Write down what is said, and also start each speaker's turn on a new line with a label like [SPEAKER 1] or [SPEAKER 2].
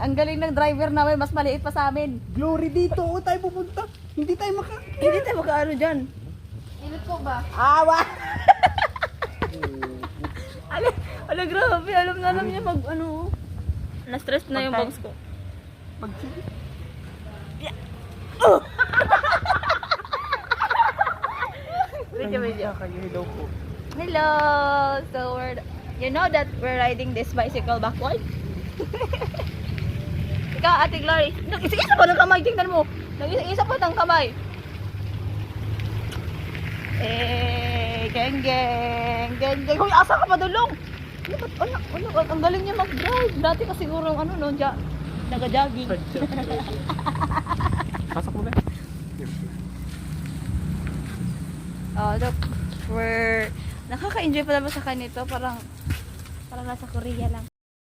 [SPEAKER 1] Ang galing ng driver namin, mas maliit pa sa amin.
[SPEAKER 2] Glory dito, o tayo pupunta. Hindi tayo
[SPEAKER 1] Hindi tayo makaano dyan.
[SPEAKER 3] Init po ba?
[SPEAKER 1] Awa! Ala, grabe. Alam niya mag ano. Na-stress na yung box ko. Video.
[SPEAKER 2] Hello po.
[SPEAKER 1] Hello! So you know that we're riding this bicycle backward? Ikaw, Ate Glory, nag-isa pa ng kamay, tingnan mo. Nag-isa pa ng kamay. Geng. Hoy, asa ka pa dulong? Ang galing niya mag-drive. Dati ka siguro, naga-jogging.
[SPEAKER 2] Pasok mo na.
[SPEAKER 1] Oh, look. Nakaka-enjoy pala ba sa kanito? Parang nasa Korea lang.